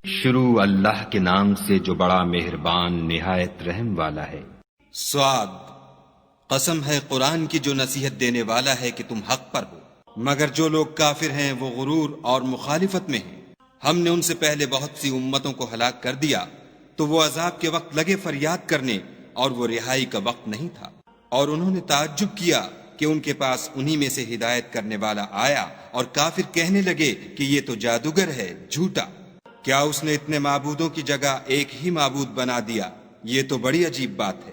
شروع اللہ کے نام سے جو بڑا مہربان نہایت رحم والا ہے۔ صاد، قسم ہے قرآن کی جو نصیحت دینے والا ہے کہ تم حق پر ہو، مگر جو لوگ کافر ہیں وہ غرور اور مخالفت میں ہیں۔ ہم نے ان سے پہلے بہت سی امتوں کو ہلاک کر دیا تو وہ عذاب کے وقت لگے فریاد کرنے اور وہ رہائی کا وقت نہیں تھا، اور انہوں نے تعجب کیا کہ ان کے پاس انہی میں سے ہدایت کرنے والا آیا، اور کافر کہنے لگے کہ یہ تو جادوگر ہے، جھوٹا، کیا اس نے اتنے معبودوں کی جگہ ایک ہی معبود بنا دیا؟ یہ تو بڑی عجیب بات ہے۔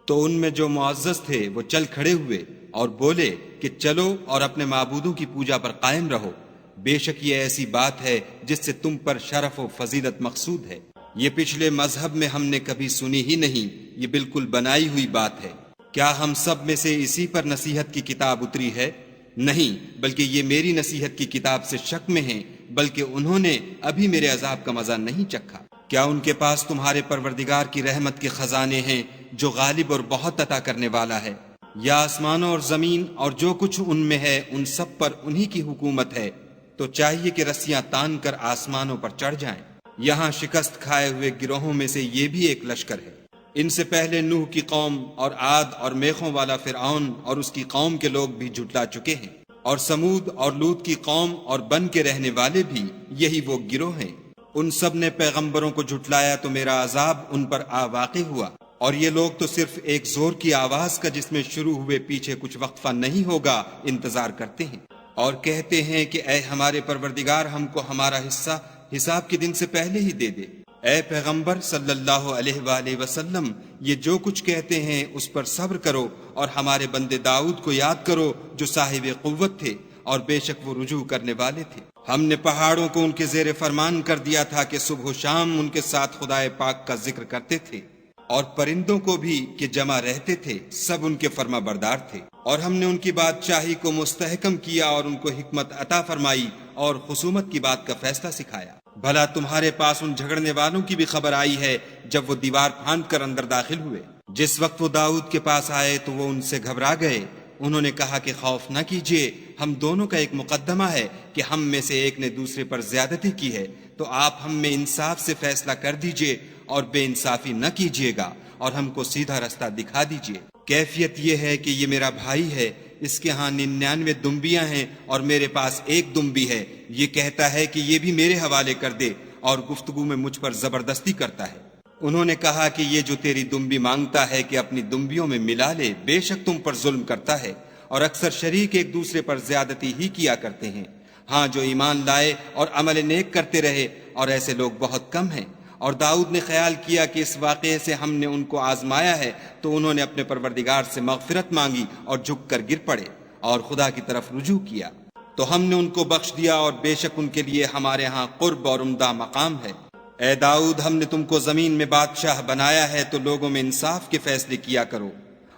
تو ان میں جو معزز تھے وہ چل کھڑے ہوئے اور بولے کہ چلو اور اپنے معبودوں کی پوجا پر قائم رہو، بے شک یہ ایسی بات ہے جس سے تم پر شرف و فضیلت مقصود ہے، یہ پچھلے مذہب میں ہم نے کبھی سنی ہی نہیں، یہ بالکل بنائی ہوئی بات ہے۔ کیا ہم سب میں سے اسی پر نصیحت کی کتاب اتری ہے؟ نہیں، بلکہ یہ میری نصیحت کی کتاب سے شک میں ہیں، بلکہ انہوں نے ابھی میرے عذاب کا مزہ نہیں چکھا۔ کیا ان کے پاس تمہارے پروردگار کی رحمت کے خزانے ہیں جو غالب اور بہت عطا کرنے والا ہے؟ یا آسمانوں اور زمین اور جو کچھ ان میں ہے ان سب پر انہی کی حکومت ہے، تو چاہیے کہ رسیاں تان کر آسمانوں پر چڑھ جائیں۔ یہاں شکست کھائے ہوئے گروہوں میں سے یہ بھی ایک لشکر ہے۔ ان سے پہلے نوح کی قوم اور عاد اور میخوں والا فرعون اور اس کی قوم کے لوگ بھی جھٹلا چکے ہیں، اور سمود اور لوط کی قوم اور بن کے رہنے والے بھی یہی وہ گروہ ہیں۔ ان سب نے پیغمبروں کو جھٹلایا تو میرا عذاب ان پر واقع ہوا، اور یہ لوگ تو صرف ایک زور کی آواز کا جس میں شروع ہوئے پیچھے کچھ وقفہ نہیں ہوگا انتظار کرتے ہیں، اور کہتے ہیں کہ اے ہمارے پروردگار ہم کو ہمارا حصہ حساب کے دن سے پہلے ہی دے دے۔ اے پیغمبر صلی اللہ علیہ وآلہ وسلم، یہ جو کچھ کہتے ہیں اس پر صبر کرو، اور ہمارے بندے داؤد کو یاد کرو جو صاحب قوت تھے اور بے شک وہ رجوع کرنے والے تھے۔ ہم نے پہاڑوں کو ان کے زیر فرمان کر دیا تھا کہ صبح و شام ان کے ساتھ خدائے پاک کا ذکر کرتے تھے، اور پرندوں کو بھی کہ جمع رہتے تھے، سب ان کے فرما بردار تھے، اور ہم نے ان کی بادشاہی کو مستحکم کیا اور ان کو حکمت عطا فرمائی اور خصومت کی بات کا فیصلہ سکھایا۔ بھلا تمہارے پاس ان جھگڑنے والوں کی بھی خبر آئی ہے جب وہ دیوار پھاند کر اندر داخل ہوئے؟ جس وقت وہ داؤد کے پاس آئے تو وہ ان سے گھبرا گئے، انہوں نے کہا کہ خوف نہ کیجیے، ہم دونوں کا ایک مقدمہ ہے کہ ہم میں سے ایک نے دوسرے پر زیادتی کی ہے، تو آپ ہم میں انصاف سے فیصلہ کر دیجیے اور بے انصافی نہ کیجیے گا، اور ہم کو سیدھا رستہ دکھا دیجیے۔ کیفیت یہ ہے کہ یہ میرا بھائی ہے، اس کے ہاں 99 دمبیاں ہیں اور میرے پاس ایک دمبی ہے، یہ کہتا ہے کہ یہ بھی میرے حوالے کر دے، اور گفتگو میں مجھ پر زبردستی کرتا ہے۔ انہوں نے کہا کہ یہ جو تیری دمبی مانگتا ہے کہ اپنی دمبیوں میں ملا لے، بے شک تم پر ظلم کرتا ہے، اور اکثر شریک ایک دوسرے پر زیادتی ہی کیا کرتے ہیں۔ ہاں، جو ایمان لائے اور عمل نیک کرتے رہے، اور ایسے لوگ بہت کم ہیں۔ اور داؤد نے خیال کیا کہ اس واقعے سے ہم نے ان کو آزمایا ہے، تو انہوں نے اپنے پروردگار سے مغفرت مانگی اور جھک کر گر پڑے اور خدا کی طرف رجوع کیا، تو ہم نے ان کو بخش دیا، اور بے شک ان کے لیے ہمارے ہاں قرب اور عمدہ مقام ہے۔ اے داؤد، ہم نے تم کو زمین میں بادشاہ بنایا ہے، تو لوگوں میں انصاف کے فیصلے کیا کرو،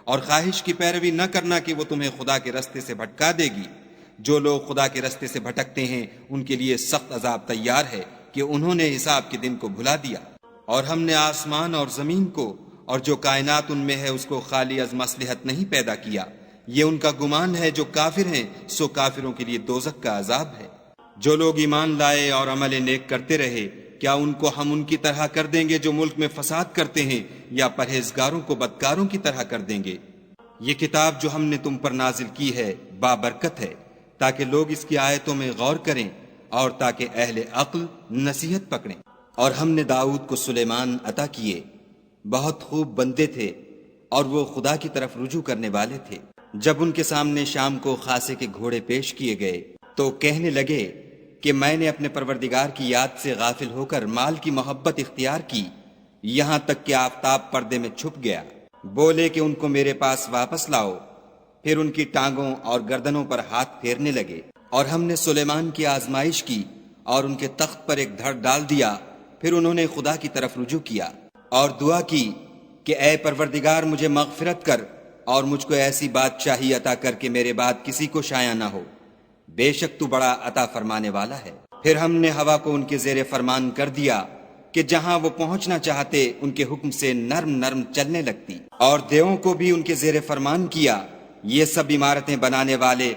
اور خواہش کی پیروی نہ کرنا کہ وہ تمہیں خدا کے رستے سے بھٹکا دے گی۔ جو لوگ خدا کے رستے سے بھٹکتے ہیں ان کے لیے سخت عذاب تیار ہے کہ انہوں نے حساب کے دن کو بھلا دیا۔ اور ہم نے آسمان اور زمین کو اور جو کائنات ان میں ہے اس کو خالی از مصلحت نہیں پیدا کیا، یہ ان کا گمان ہے جو کافر ہیں، سو کافروں کے لیے دوزخ کا عذاب ہے۔ جو لوگ ایمان لائے اور عمل نیک کرتے رہے، کیا ان کو ہم ان کی طرح کر دیں گے جو ملک میں فساد کرتے ہیں، یا پرہیزگاروں کو بدکاروں کی طرح کر دیں گے؟ یہ کتاب جو ہم نے تم پر نازل کی ہے بابرکت ہے، تاکہ لوگ اس کی آیتوں میں غور کریں اور تاکہ اہل عقل نصیحت پکڑیں۔ اور ہم نے داؤد کو سلیمان عطا کیے، بہت خوب بندے تھے، اور وہ خدا کی طرف رجوع کرنے والے تھے۔ جب ان کے سامنے شام کو خاصے کے گھوڑے پیش کیے گئے تو کہنے لگے کہ میں نے اپنے پروردگار کی یاد سے غافل ہو کر مال کی محبت اختیار کی، یہاں تک کہ آفتاب پردے میں چھپ گیا۔ بولے کہ ان کو میرے پاس واپس لاؤ، پھر ان کی ٹانگوں اور گردنوں پر ہاتھ پھیرنے لگے۔ اور ہم نے سلیمان کی آزمائش کی اور ان کے تخت پر ایک دھڑ ڈال دیا، پھر انہوں نے خدا کی طرف رجوع کیا اور دعا کی کہ اے پروردگار مجھے مغفرت کر اور مجھ کو ایسی بادشاہی عطا کر کہ میرے بعد کسی کو شایع نہ ہو، بے شک تو بڑا عطا فرمانے والا ہے۔ پھر ہم نے ہوا کو ان کے زیر فرمان کر دیا کہ جہاں وہ پہنچنا چاہتے ان کے حکم سے نرم نرم چلنے لگتی، اور دیووں کو بھی ان کے زیر فرمان کیا، یہ سب عمارتیں بنانے والے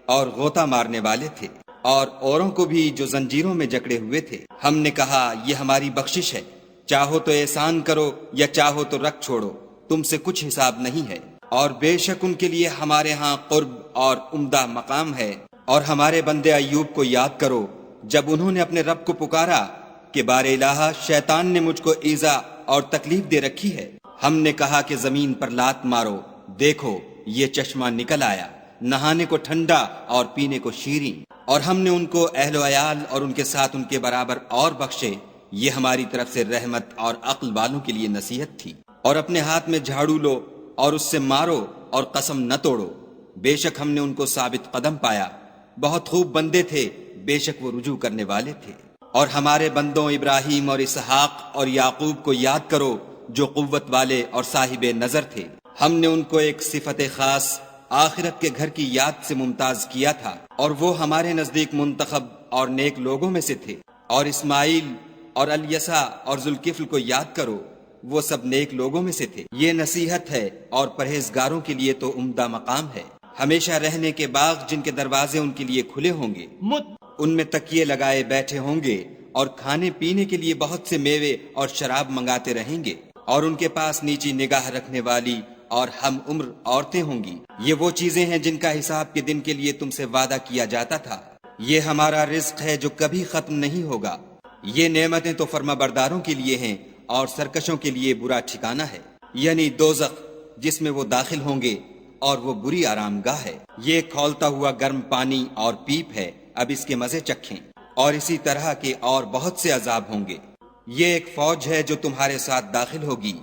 اور غوطہ مارنے والے تھے۔ اور اوروں کو بھی جو زنجیروں میں جکڑے ہوئے تھے۔ ہم نے کہا یہ ہماری بخشش ہے، چاہو تو احسان کرو یا چاہو تو رکھ چھوڑو، تم سے کچھ حساب نہیں ہے۔ اور بے شک ان کے لیے ہمارے ہاں قرب اور عمدہ مقام ہے۔ اور ہمارے بندے ایوب کو یاد کرو جب انہوں نے اپنے رب کو پکارا کہ بار الہ، شیطان نے مجھ کو ایذا اور تکلیف دے رکھی ہے۔ ہم نے کہا کہ زمین پر لات مارو، دیکھو یہ چشمہ نکل آیا، نہانے کو ٹھنڈا اور پینے کو شیریں۔ اور ہم نے ان کو اہل و عیال اور ان کے ساتھ ان کے برابر اور بخشے، یہ ہماری طرف سے رحمت اور عقل والوں کے لیے نصیحت تھی۔ اور اپنے ہاتھ میں جھاڑو لو اور اس سے مارو اور قسم نہ توڑو، بے شک ہم نے ان کو ثابت قدم پایا، بہت خوب بندے تھے، بے شک وہ رجوع کرنے والے تھے۔ اور ہمارے بندوں ابراہیم اور اسحاق اور یعقوب کو یاد کرو جو قوت والے اور صاحب نظر تھے۔ ہم نے ان کو ایک صفت خاص آخرت کے گھر کی یاد سے ممتاز کیا تھا، اور وہ ہمارے نزدیک منتخب اور نیک لوگوں میں سے تھے۔ اور اسماعیل اور الیسع اور ذوالکفل کو یاد کرو، وہ سب نیک لوگوں میں سے تھے۔ یہ نصیحت ہے اور پرہیزگاروں کے لیے تو عمدہ مقام ہے۔ ہمیشہ رہنے کے باغ جن کے دروازے ان کے لیے کھلے ہوں گے، ان میں تکیے لگائے بیٹھے ہوں گے، اور کھانے پینے کے لیے بہت سے میوے اور شراب منگاتے رہیں گے، اور ان کے پاس نیچی نگاہ رکھنے والی اور ہم عمر عورتیں ہوں گی۔ یہ وہ چیزیں ہیں جن کا حساب کے دن کے لیے تم سے وعدہ کیا جاتا تھا۔ یہ ہمارا رزق ہے جو کبھی ختم نہیں ہوگا۔ یہ نعمتیں تو فرما برداروں کے لیے ہیں اور سرکشوں کے لیے برا ٹھکانہ ہے، یعنی دوزخ جس میں وہ داخل ہوں گے، اور وہ بری آرام گاہ ہے۔ یہ کھولتا ہوا گرم پانی اور پیپ ہے، اب اس کے مزے چکھیں۔ اور اسی طرح کے اور بہت سے عذاب ہوں گے۔ یہ ایک فوج ہے جو تمہارے ساتھ داخل ہوگی،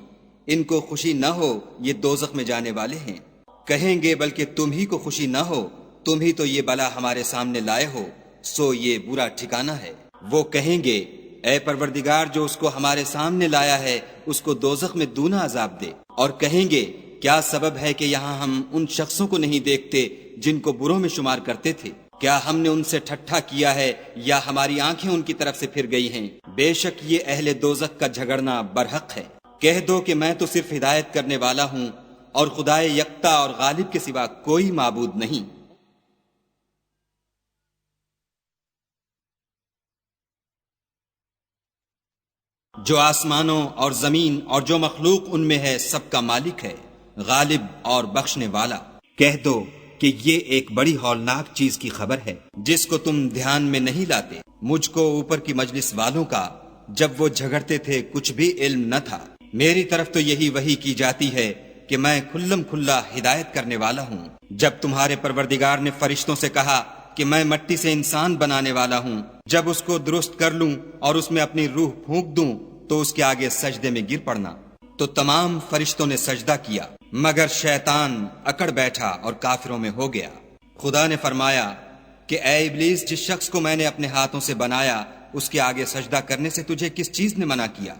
ان کو خوشی نہ ہو، یہ دوزخ میں جانے والے ہیں۔ کہیں گے بلکہ تم ہی کو خوشی نہ ہو، تم ہی تو یہ بلا ہمارے سامنے لائے ہو، سو یہ برا ٹھکانہ ہے۔ وہ کہیں گے اے پروردگار جو اس کو ہمارے سامنے لایا ہے اس کو دوزخ میں دونا عذاب دے۔ اور کہیں گے کیا سبب ہے کہ یہاں ہم ان شخصوں کو نہیں دیکھتے جن کو بروں میں شمار کرتے تھے؟ کیا ہم نے ان سے ٹھٹھا کیا ہے یا ہماری آنکھیں ان کی طرف سے پھر گئی ہیں؟ بے شک یہ اہل دوزخ کا جھگڑنا برحق ہے۔ کہہ دو کہ میں تو صرف ہدایت کرنے والا ہوں، اور خدائے یکتا اور غالب کے سوا کوئی معبود نہیں۔ جو آسمانوں اور زمین اور جو مخلوق ان میں ہے سب کا مالک ہے، غالب اور بخشنے والا۔ کہہ دو کہ یہ ایک بڑی ہولناک چیز کی خبر ہے جس کو تم دھیان میں نہیں لاتے۔ مجھ کو اوپر کی مجلس والوں کا جب وہ جھگڑتے تھے کچھ بھی علم نہ تھا۔ میری طرف تو یہی وحی کی جاتی ہے کہ میں کھلم کھلا ہدایت کرنے والا ہوں۔ جب تمہارے پروردگار نے فرشتوں سے کہا کہ میں مٹی سے انسان بنانے والا ہوں، جب اس کو درست کر لوں اور اس میں اپنی روح پھونک دوں تو اس کے آگے سجدے میں گر پڑنا۔ تو تمام فرشتوں نے سجدہ کیا مگر شیطان اکڑ بیٹھا اور کافروں میں ہو گیا۔ خدا نے فرمایا کہ اے ابلیس، جس شخص کو میں نے اپنے ہاتھوں سے بنایا اس کے آگے سجدہ کرنے سے تجھے کس چیز نے منع کیا؟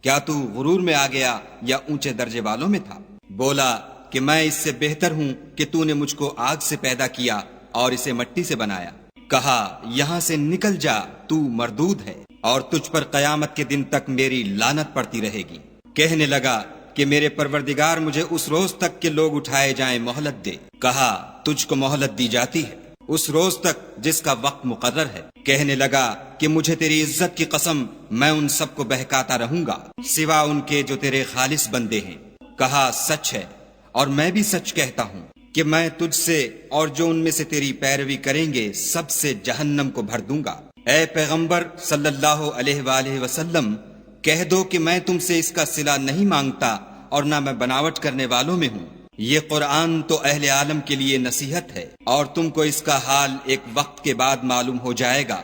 کیا تو غرور میں آ گیا یا اونچے درجے والوں میں تھا؟ بولا کہ میں اس سے بہتر ہوں کہ تو نے مجھ کو آگ سے پیدا کیا اور اسے مٹی سے بنایا۔ کہا یہاں سے نکل جا، تو مردود ہے، اور تجھ پر قیامت کے دن تک میری لعنت پڑتی رہے گی۔ کہنے لگا کہ میرے پروردگار مجھے اس روز تک کہ لوگ اٹھائے جائیں مہلت دے۔ کہا تجھ کو مہلت دی جاتی ہے اس روز تک جس کا وقت مقرر ہے۔ کہنے لگا کہ مجھے تیری عزت کی قسم میں ان سب کو بہکاتا رہوں گا سوا ان کے جو تیرے خالص بندے ہیں۔ کہا سچ ہے اور میں بھی سچ کہتا ہوں کہ میں تجھ سے اور جو ان میں سے تیری پیروی کریں گے سب سے جہنم کو بھر دوں گا۔ اے پیغمبر صلی اللہ علیہ وآلہ وسلم، کہہ دو کہ میں تم سے اس کا صلہ نہیں مانگتا اور نہ میں بناوٹ کرنے والوں میں ہوں۔ یہ قرآن تو اہل عالم کے لیے نصیحت ہے، اور تم کو اس کا حال ایک وقت کے بعد معلوم ہو جائے گا۔